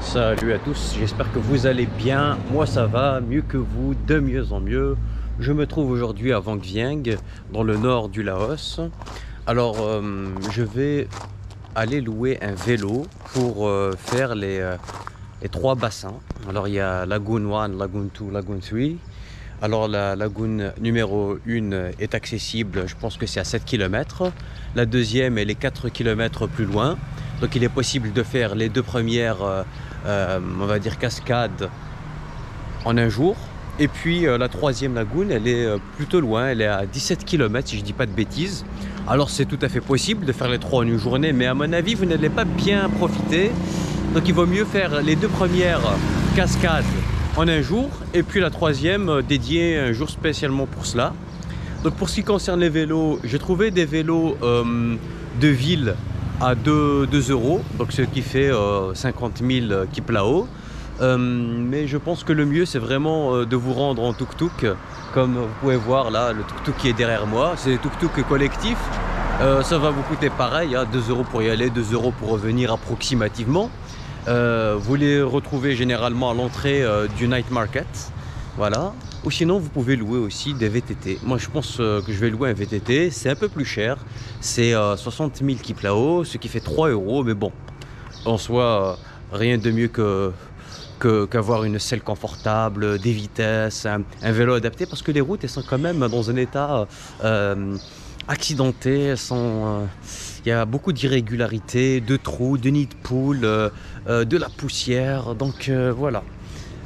Salut à tous, j'espère que vous allez bien. Moi ça va, mieux que vous, de mieux en mieux. Je me trouve aujourd'hui à Vang Vieng, dans le nord du Laos. Alors je vais aller louer un vélo pour faire les trois bassins. Alors il y a Lagoon 1, Lagoon 2, Lagoon 3. Alors la lagune numéro 1 est accessible, je pense que c'est à 7 km. La deuxième elle est 4 km plus loin. Donc il est possible de faire les deux premières, on va dire cascades en un jour. Et puis la troisième lagune, elle est plutôt loin, elle est à 17 km si je ne dis pas de bêtises. Alors c'est tout à fait possible de faire les trois en une journée, mais à mon avis vous n'allez pas bien profiter. Donc il vaut mieux faire les deux premières cascades en un jour et puis la troisième dédiée un jour spécialement pour cela. Donc pour ce qui concerne les vélos, j'ai trouvé des vélos de ville à 2 euros, donc ce qui fait 50 000 kiplao. Mais je pense que le mieux c'est vraiment de vous rendre en tuk-tuk. Comme vous pouvez voir là, le tuk-tuk qui est derrière moi, c'est des tuk-tuk collectifs. Ça va vous coûter pareil, hein, 2 euros pour y aller, 2 euros pour revenir approximativement. Vous les retrouvez généralement à l'entrée du night market, voilà. Ou sinon vous pouvez louer aussi des VTT. Moi je pense que je vais louer un VTT, c'est un peu plus cher, c'est 60 000 kiplao, ce qui fait 3 euros, mais bon, en soi rien de mieux qu'avoir une selle confortable, des vitesses, un vélo adapté, parce que les routes elles sont quand même dans un état accidenté, il y a beaucoup d'irrégularités, de trous, de nids de poules, de la poussière, donc voilà.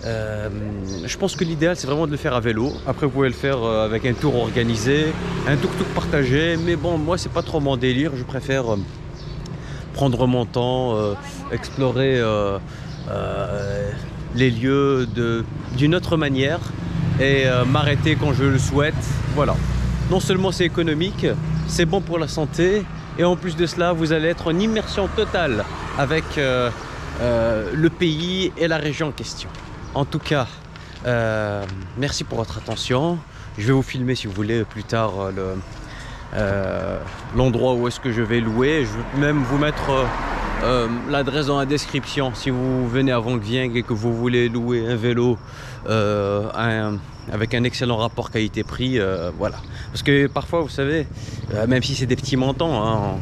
Je pense que l'idéal c'est vraiment de le faire à vélo. Après vous pouvez le faire avec un tour organisé, un tuk-tuk partagé, mais bon moi c'est pas trop mon délire, je préfère prendre mon temps, explorer les lieux d'une autre manière et m'arrêter quand je le souhaite, voilà. Non seulement c'est économique, c'est bon pour la santé et en plus de cela vous allez être en immersion totale avec le pays et la région en question. En tout cas, merci pour votre attention. Je vais vous filmer si vous voulez plus tard l'endroit où est-ce que je vais louer. Je vais même vous mettre l'adresse dans la description si vous venez à Vang Vieng et que vous voulez louer un vélo avec un excellent rapport qualité-prix. Voilà. Parce que parfois, vous savez, même si c'est des petits montants, hein,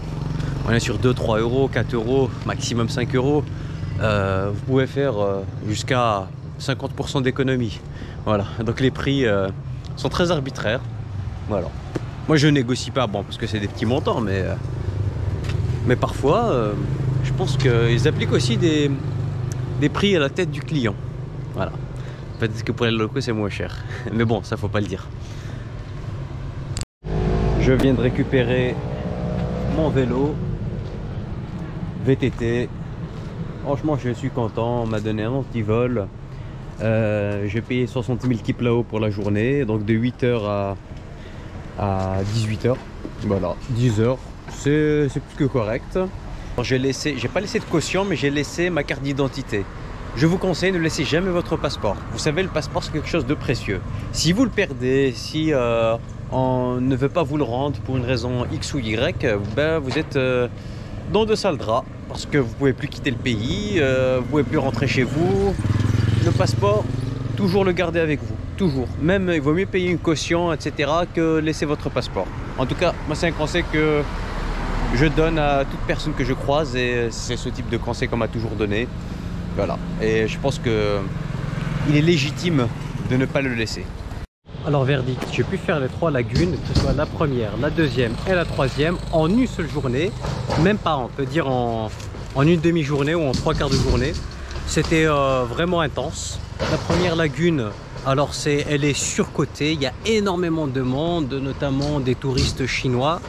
on est sur 2-3 euros, 4 euros, maximum 5 euros, vous pouvez faire jusqu'à 50% d'économie. Voilà, donc les prix sont très arbitraires. Voilà. Moi je négocie pas, bon, parce que c'est des petits montants, mais parfois je pense qu'ils appliquent aussi des prix à la tête du client. Voilà. Peut-être que pour les locaux c'est moins cher, mais bon, ça faut pas le dire. Je viens de récupérer mon vélo VTT. Franchement je suis content, on m'a donné un antivol. J'ai payé 60 000 kiplao pour la journée, donc de 8h à 18h. Voilà, 10h, c'est plus que correct. J'ai pas laissé de caution, mais j'ai laissé ma carte d'identité. Je vous conseille, ne laissez jamais votre passeport. Vous savez, le passeport c'est quelque chose de précieux. Si vous le perdez, si on ne veut pas vous le rendre pour une raison X ou Y, ben, vous êtes dans de sales draps, parce que vous pouvez plus quitter le pays, vous pouvez plus rentrer chez vous. Le passeport, toujours le garder avec vous, toujours. Même il vaut mieux payer une caution, etc. que laisser votre passeport. En tout cas, moi c'est un conseil que je donne à toute personne que je croise et c'est ce type de conseil qu'on m'a toujours donné. Voilà. Et je pense que il est légitime de ne pas le laisser. Alors verdict, j'ai pu faire les trois lagunes, que ce soit la première, la deuxième et la troisième en une seule journée. Même pas, on peut dire en une demi-journée ou en 3/4 de journée. C'était vraiment intense. La première lagune, alors elle est surcotée, il y a énormément de monde, notamment des touristes chinois.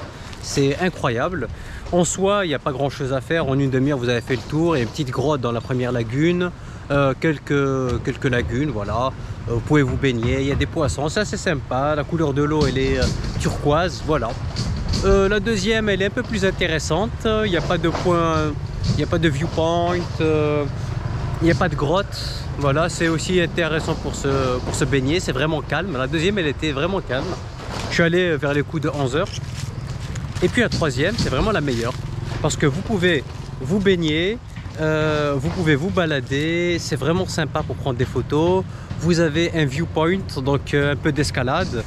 C'est incroyable. En soi, il n'y a pas grand chose à faire. En une demi-heure, vous avez fait le tour. Il y a une petite grotte dans la première lagune, quelques lagunes, voilà. Vous pouvez vous baigner, il y a des poissons, c'est assez sympa. La couleur de l'eau, elle est turquoise, voilà. La deuxième, elle est un peu plus intéressante. Il n'y a pas de point, il n'y a pas de viewpoint. Il n'y a pas de grotte, voilà, c'est aussi intéressant pour se baigner, c'est vraiment calme. La deuxième, elle était vraiment calme. Je suis allé vers les coups de 11h. Et puis la troisième, c'est vraiment la meilleure. Parce que vous pouvez vous baigner, vous pouvez vous balader, c'est vraiment sympa pour prendre des photos. Vous avez un viewpoint, donc un peu d'escalade,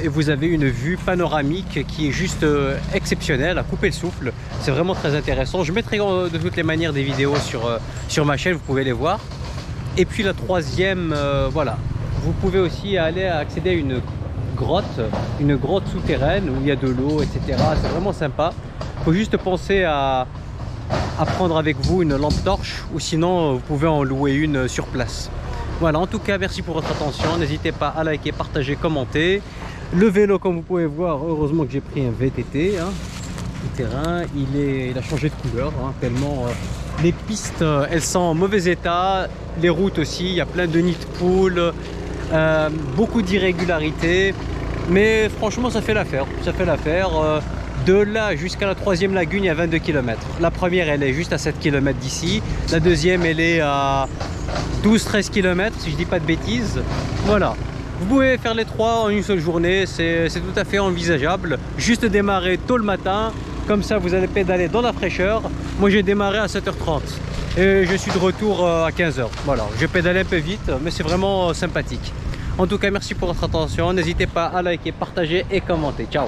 et vous avez une vue panoramique qui est juste exceptionnelle, à couper le souffle. C'est vraiment très intéressant. Je mettrai de toutes les manières des vidéos sur ma chaîne, vous pouvez les voir. Et puis la troisième, voilà, vous pouvez aussi aller accéder à une grotte souterraine où il y a de l'eau, etc. C'est vraiment sympa. Il faut juste penser à prendre avec vous une lampe torche, ou sinon vous pouvez en louer une sur place. Voilà, en tout cas, merci pour votre attention. N'hésitez pas à liker, partager, commenter. Le vélo, comme vous pouvez voir, heureusement que j'ai pris un VTT. Hein. Le terrain, il a changé de couleur, hein, tellement les pistes, elles sont en mauvais état. Les routes aussi, il y a plein de nids de poules, beaucoup d'irrégularités. Mais franchement, ça fait l'affaire. Ça fait l'affaire. De là jusqu'à la troisième lagune, il y a 22 km. La première, elle est juste à 7 km d'ici. La deuxième, elle est à 12-13 km, si je dis pas de bêtises. Voilà. Vous pouvez faire les trois en une seule journée. C'est tout à fait envisageable. Juste démarrer tôt le matin. Comme ça, vous allez pédaler dans la fraîcheur. Moi, j'ai démarré à 7h30. Et je suis de retour à 15h. Voilà. Je pédale un peu vite, mais c'est vraiment sympathique. En tout cas, merci pour votre attention. N'hésitez pas à liker, partager et commenter. Ciao!